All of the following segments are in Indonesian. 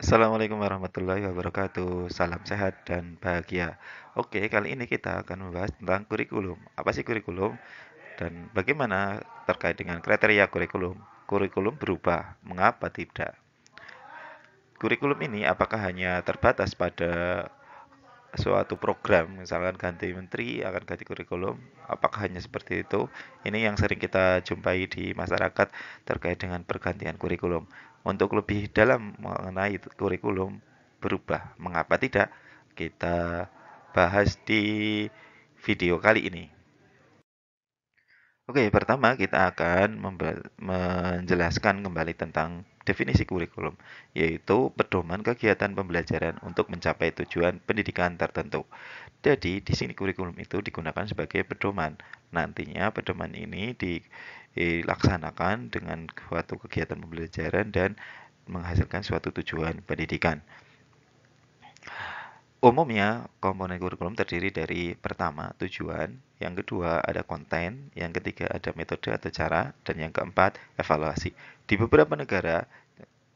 Assalamualaikum warahmatullahi wabarakatuh. Salam sehat dan bahagia. Oke, kali ini kita akan membahas tentang kurikulum. Apa sih kurikulum dan bagaimana terkait dengan kriteria kurikulum? Kurikulum berubah, mengapa tidak? Kurikulum ini apakah hanya terbatas pada suatu program, misalkan ganti menteri akan ganti kurikulum? Apakah hanya seperti itu? Ini yang sering kita jumpai di masyarakat terkait dengan pergantian kurikulum. Untuk lebih dalam mengenai kurikulum berubah, mengapa tidak? Kita bahas di video kali ini. Oke, pertama kita akan menjelaskan kembali tentang definisi kurikulum, yaitu pedoman kegiatan pembelajaran untuk mencapai tujuan pendidikan tertentu. Jadi, di sini kurikulum itu digunakan sebagai pedoman. Nantinya pedoman ini dilaksanakan dengan suatu kegiatan pembelajaran dan menghasilkan suatu tujuan pendidikan. Umumnya, komponen kurikulum terdiri dari pertama, tujuan, yang kedua ada konten, yang ketiga ada metode atau cara, dan yang keempat, evaluasi. Di beberapa negara,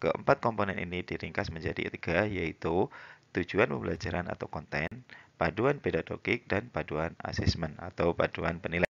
keempat komponen ini diringkas menjadi tiga, yaitu tujuan pembelajaran atau konten, paduan pedagogik, dan paduan asesmen atau paduan penilaian.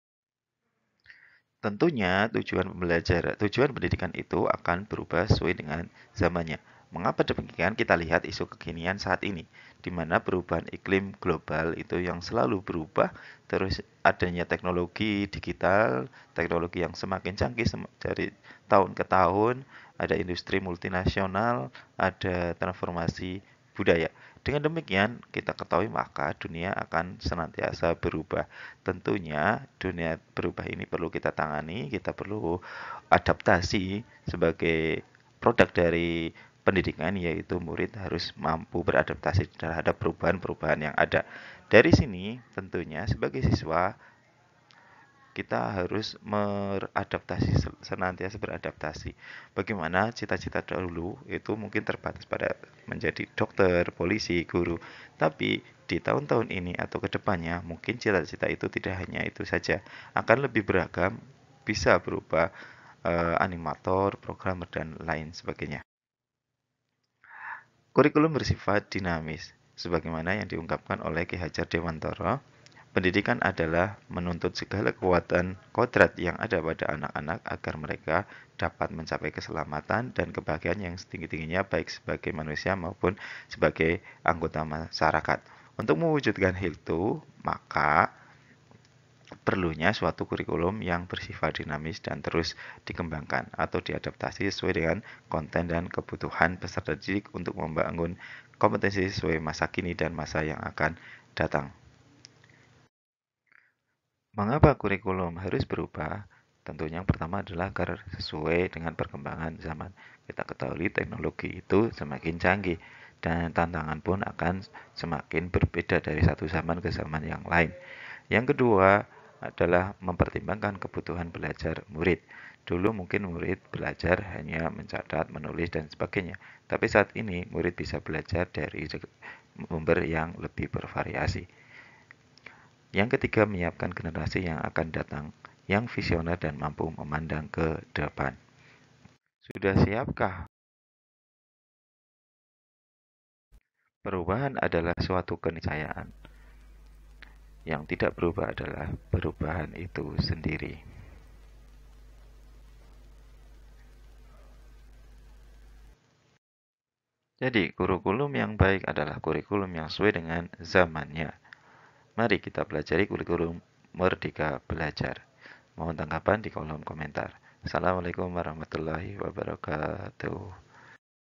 Tentunya tujuan pendidikan itu akan berubah sesuai dengan zamannya. Mengapa demikian? Kita lihat isu kekinian saat ini, di mana perubahan iklim global itu yang selalu berubah, terus adanya teknologi digital, teknologi yang semakin canggih dari tahun ke tahun, ada industri multinasional, ada transformasi budaya. Dengan demikian, kita ketahui maka dunia akan senantiasa berubah. Tentunya dunia berubah ini perlu kita tangani, kita perlu adaptasi sebagai produk dari pendidikan, yaitu murid harus mampu beradaptasi terhadap perubahan-perubahan yang ada. Dari sini tentunya sebagai siswa kita harus senantiasa beradaptasi. Bagaimana cita-cita dahulu itu mungkin terbatas pada menjadi dokter, polisi, guru. Tapi di tahun-tahun ini atau kedepannya mungkin cita-cita itu tidak hanya itu saja, akan lebih beragam, bisa berupa animator, programmer, dan lain sebagainya. Kurikulum bersifat dinamis, sebagaimana yang diungkapkan oleh Ki Hajar Dewantara. Pendidikan adalah menuntut segala kekuatan kodrat yang ada pada anak-anak agar mereka dapat mencapai keselamatan dan kebahagiaan yang setinggi-tingginya baik sebagai manusia maupun sebagai anggota masyarakat. Untuk mewujudkan hal itu, maka perlunya suatu kurikulum yang bersifat dinamis dan terus dikembangkan atau diadaptasi sesuai dengan konten dan kebutuhan peserta didik untuk membangun kompetensi sesuai masa kini dan masa yang akan datang. Mengapa kurikulum harus berubah? Tentunya yang pertama adalah agar sesuai dengan perkembangan zaman. Kita ketahui teknologi itu semakin canggih dan tantangan pun akan semakin berbeda dari satu zaman ke zaman yang lain. Yang kedua adalah mempertimbangkan kebutuhan belajar murid. Dulu mungkin murid belajar hanya mencatat, menulis, dan sebagainya. Tapi saat ini murid bisa belajar dari sumber yang lebih bervariasi. Yang ketiga, menyiapkan generasi yang akan datang, yang visioner dan mampu memandang ke depan. Sudah siapkah? Perubahan adalah suatu keniscayaan. Yang tidak berubah adalah perubahan itu sendiri. Jadi, kurikulum yang baik adalah kurikulum yang sesuai dengan zamannya. Mari kita pelajari kurikulum Merdeka Belajar. Mohon tanggapan di kolom komentar. Assalamualaikum warahmatullahi wabarakatuh.